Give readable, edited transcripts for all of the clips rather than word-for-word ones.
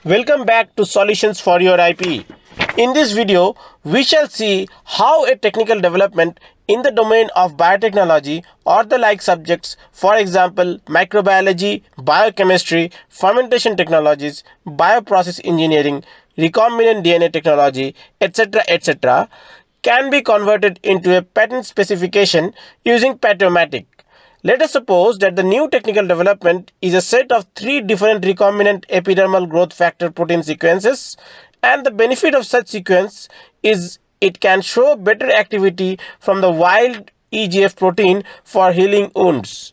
Welcome back to Solutions for Your IP. In this video, we shall see how a technical development in the domain of biotechnology or the like subjects, for example, microbiology, biochemistry, fermentation technologies, bioprocess engineering, recombinant DNA technology, etc., can be converted into a patent specification using PATEOMATIC. Let us suppose that the new technical development is a set of 3 different recombinant epidermal growth factor protein sequences, and the benefit of such sequence is it can show better activity from the wild EGF protein for healing wounds.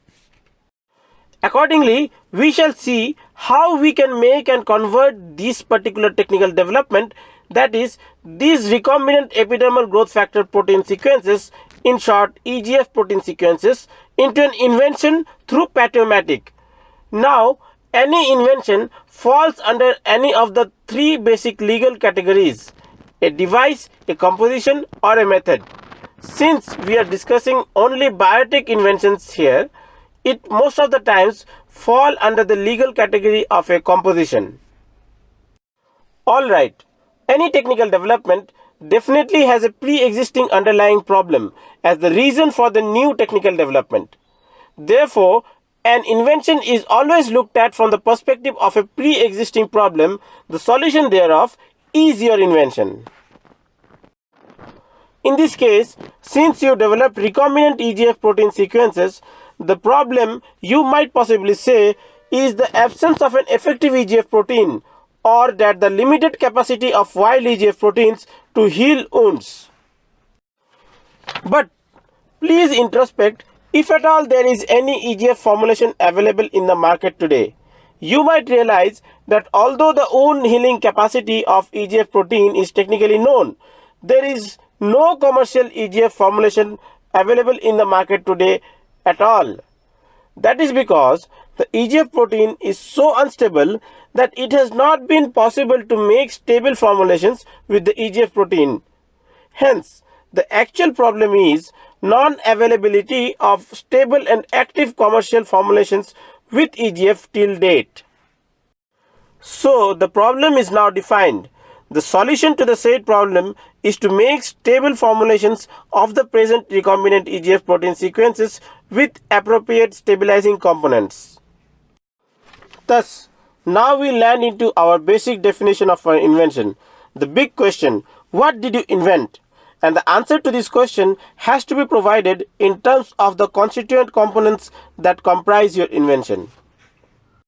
Accordingly, we shall see how we can make and convert this particular technical development, that is, these recombinant epidermal growth factor protein sequences, in short EGF protein sequences, into an invention through PATEOMATIC. Now, any invention falls under any of the 3 basic legal categories: a device, a composition, or a method. Since we are discussing only biotech inventions here, it most of the times fall under the legal category of a composition. Alright, any technical development definitely has a pre-existing underlying problem as the reason for the new technical development. Therefore, an invention is always looked at from the perspective of a pre-existing problem. The solution thereof is your invention. In this case, since you developed recombinant EGF protein sequences, the problem, you might possibly say, is the absence of an effective EGF protein, or that the limited capacity of wild EGF proteins to heal wounds. But please introspect, if at all there is any EGF formulation available in the market today. You might realize that although the wound healing capacity of EGF protein is technically known, there is no commercial EGF formulation available in the market today at all. That is because the EGF protein is so unstable that it has not been possible to make stable formulations with the EGF protein. Hence, the actual problem is non-availability of stable and active commercial formulations with EGF till date. So, the problem is now defined. The solution to the said problem is to make stable formulations of the present recombinant EGF protein sequences with appropriate stabilizing components. Thus, now we land into our basic definition of our invention. The big question, what did you invent? And the answer to this question has to be provided in terms of the constituent components that comprise your invention.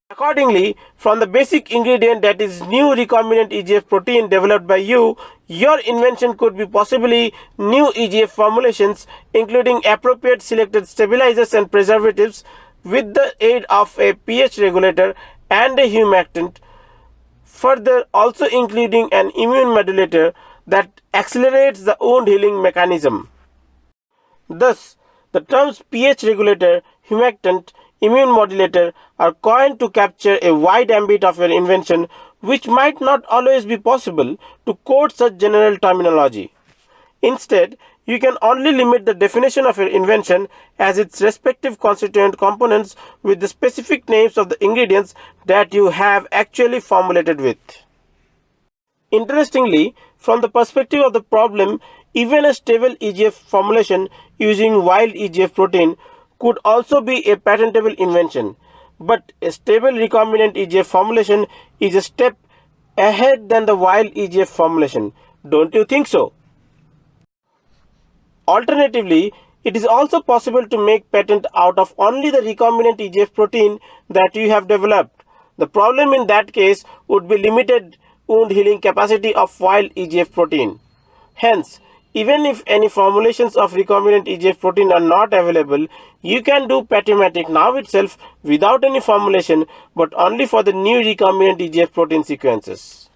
Accordingly, from the basic ingredient, that is new recombinant EGF protein developed by you, your invention could be possibly new EGF formulations including appropriate selected stabilizers and preservatives with the aid of a pH regulator and a humectant, further also including an immune modulator that accelerates the wound healing mechanism. Thus, the terms pH regulator, humectant, immune modulator are coined to capture a wide ambit of your invention, which might not always be possible to quote such general terminology. Instead, you can only limit the definition of your invention as its respective constituent components with the specific names of the ingredients that you have actually formulated with. Interestingly, from the perspective of the problem, even a stable EGF formulation using wild EGF protein could also be a patentable invention, but a stable recombinant EGF formulation is a step ahead than the wild EGF formulation. Don't you think so? Alternatively, it is also possible to make patent out of only the recombinant EGF protein that you have developed. The problem in that case would be limited wound healing capacity of wild EGF protein. Hence, even if any formulations of recombinant EGF protein are not available, you can do PATEOMATIC now itself without any formulation, but only for the new recombinant EGF protein sequences.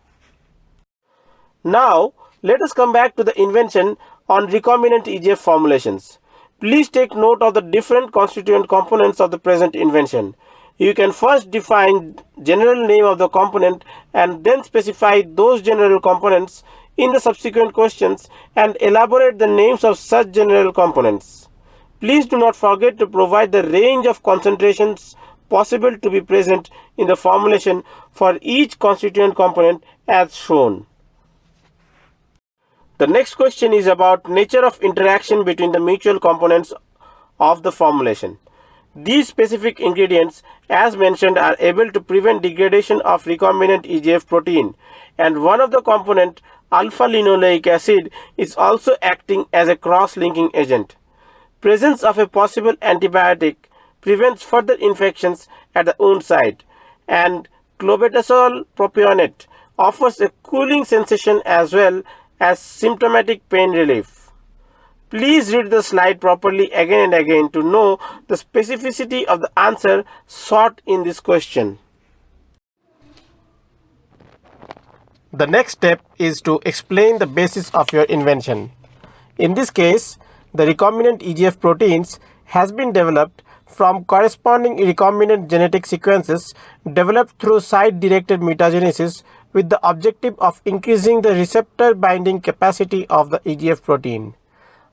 Now, let us come back to the invention on recombinant EGF formulations. Please take note of the different constituent components of the present invention. You can first define general name of the component and then specify those general components in the subsequent questions and elaborate the names of such general components. Please do not forget to provide the range of concentrations possible to be present in the formulation for each constituent component as shown. The next question is about nature of interaction between the mutual components of the formulation. These specific ingredients, as mentioned, are able to prevent degradation of recombinant EGF protein, and one of the component, alpha-linoleic acid, is also acting as a cross-linking agent. Presence of a possible antibiotic prevents further infections at the wound site, and clobetasol propionate offers a cooling sensation as well as symptomatic pain relief. Please read the slide properly again and again to know the specificity of the answer sought in this question. The next step is to explain the basis of your invention. In this case, the recombinant EGF proteins has been developed from corresponding recombinant genetic sequences developed through site-directed mutagenesis with the objective of increasing the receptor binding capacity of the EGF protein.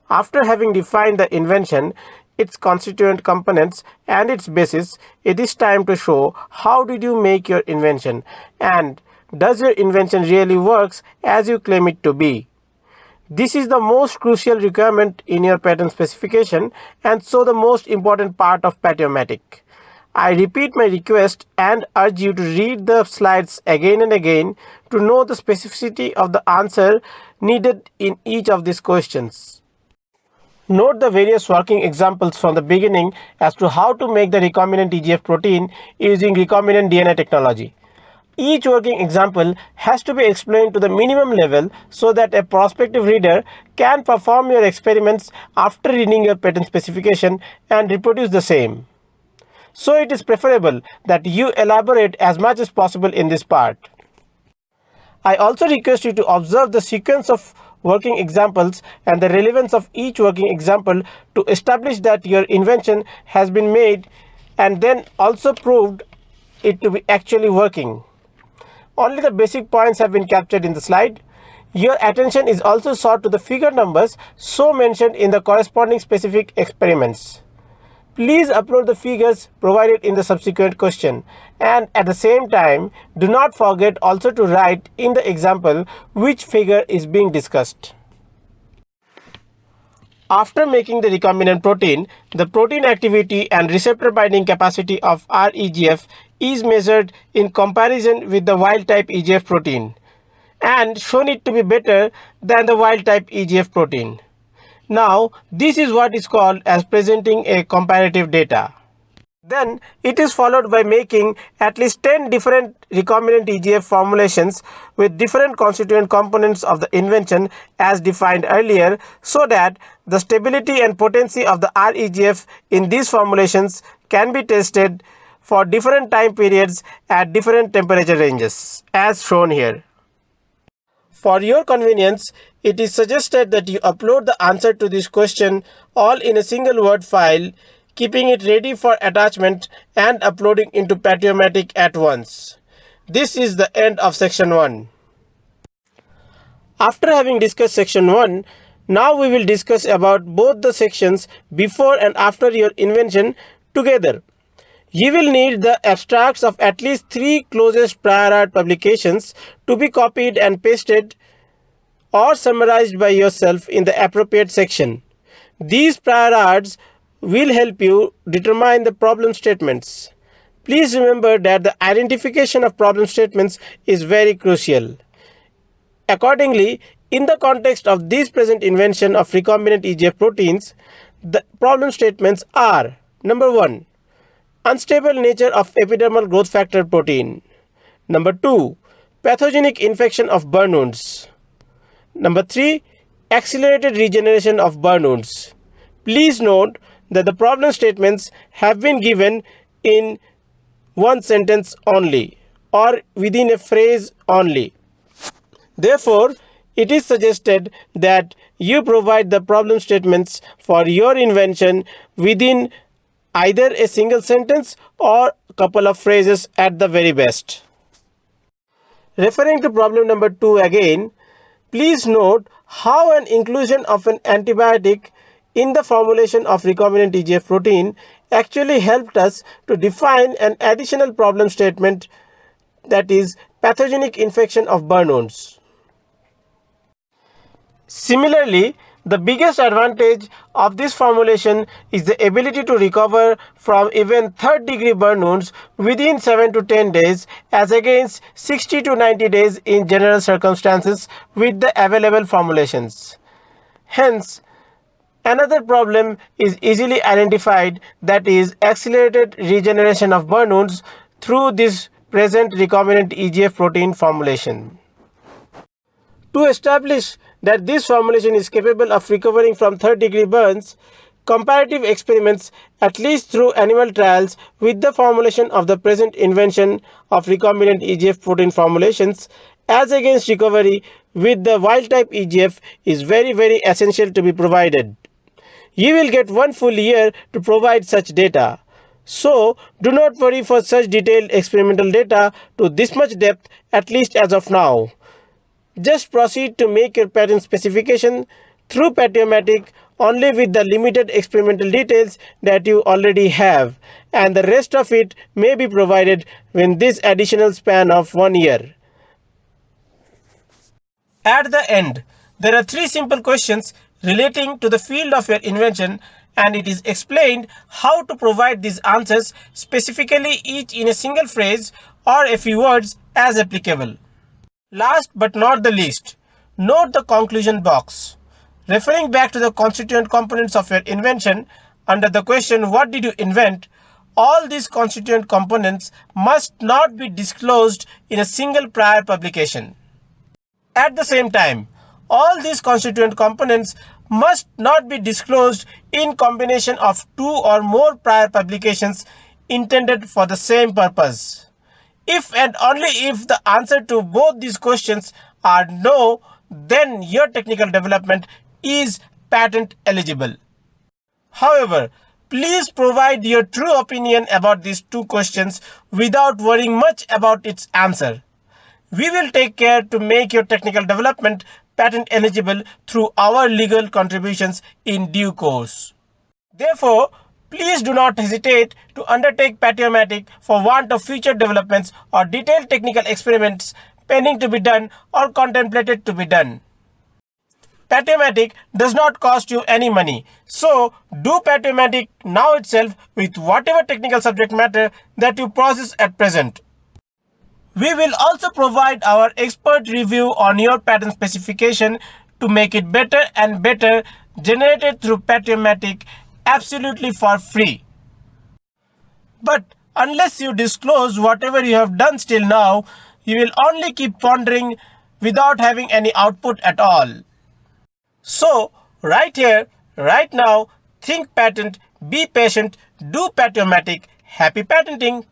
After having defined the invention, its constituent components and its basis, it is time to show how did you make your invention and does your invention really works as you claim it to be. This is the most crucial requirement in your patent specification and so the most important part of PATEOMATIC. I repeat my request and urge you to read the slides again and again to know the specificity of the answer needed in each of these questions. Note the various working examples from the beginning as to how to make the recombinant EGF protein using recombinant DNA technology. Each working example has to be explained to the minimum level so that a prospective reader can perform your experiments after reading your patent specification and reproduce the same. So it is preferable that you elaborate as much as possible in this part. I also request you to observe the sequence of working examples and the relevance of each working example to establish that your invention has been made and then also proved it to be actually working. Only the basic points have been captured in the slide. Your attention is also sought to the figure numbers so mentioned in the corresponding specific experiments. Please upload the figures provided in the subsequent question, and at the same time do not forget also to write in the example which figure is being discussed. After making the recombinant protein, the protein activity and receptor binding capacity of REGF is measured in comparison with the wild type EGF protein and shown it to be better than the wild type EGF protein. Now, this is what is called as presenting a comparative data. Then it is followed by making at least 10 different recombinant EGF formulations with different constituent components of the invention as defined earlier so that the stability and potency of the REGF in these formulations can be tested for different time periods at different temperature ranges as shown here. For your convenience, it is suggested that you upload the answer to this question all in a single Word file, keeping it ready for attachment and uploading into PATEOMATIC at once. This is the end of section 1. After having discussed section 1, now we will discuss about both the sections before and after your invention together. You will need the abstracts of at least 3 closest prior art publications to be copied and pasted or summarized by yourself in the appropriate section. These prior arts will help you determine the problem statements. Please remember that the identification of problem statements is very crucial. Accordingly, in the context of this present invention of recombinant EGF proteins, the problem statements are: number 1, unstable nature of epidermal growth factor protein. Number 2, pathogenic infection of burn wounds. Number 3, accelerated regeneration of burn wounds. Please note that the problem statements have been given in one sentence only or within a phrase only. Therefore, it is suggested that you provide the problem statements for your invention within either a single sentence or a couple of phrases at the very best. Referring to problem number 2 again, please note how an inclusion of an antibiotic in the formulation of recombinant EGF protein actually helped us to define an additional problem statement, that is pathogenic infection of burn wounds. Similarly, the biggest advantage of this formulation is the ability to recover from even third-degree burn wounds within 7 to 10 days as against 60 to 90 days in general circumstances with the available formulations. Hence, another problem is easily identified, that is accelerated regeneration of burn wounds through this present recombinant EGF protein formulation. To establish that this formulation is capable of recovering from third-degree burns, comparative experiments, at least through animal trials, with the formulation of the present invention of recombinant EGF protein formulations as against recovery with the wild-type EGF is very essential to be provided. You will get 1 full year to provide such data. So, do not worry for such detailed experimental data to this much depth, at least as of now. Just proceed to make your patent specification through PATEOMATIC only with the limited experimental details that you already have, and the rest of it may be provided in this additional span of 1 year. At the end, there are 3 simple questions relating to the field of your invention, and it is explained how to provide these answers specifically, each in a single phrase or a few words as applicable. Last but not the least, note the conclusion box. Referring back to the constituent components of your invention, under the question "What did you invent?", all these constituent components must not be disclosed in a single prior publication. At the same time, all these constituent components must not be disclosed in combination of 2 or more prior publications intended for the same purpose. If and only if the answer to both these questions are no, then your technical development is patent eligible. However, please provide your true opinion about these 2 questions without worrying much about its answer. We will take care to make your technical development patent eligible through our legal contributions in due course. Therefore, please do not hesitate to undertake PATEOMATIC for want of future developments or detailed technical experiments pending to be done or contemplated to be done. PATEOMATIC does not cost you any money, so do PATEOMATIC now itself with whatever technical subject matter that you process at present. We will also provide our expert review on your patent specification to make it better and better, generated through PATEOMATIC absolutely for free. But unless you disclose whatever you have done still now, you will only keep pondering without having any output at all. So, right here, right now, think patent, be patient, do PATEOMATIC. Happy patenting!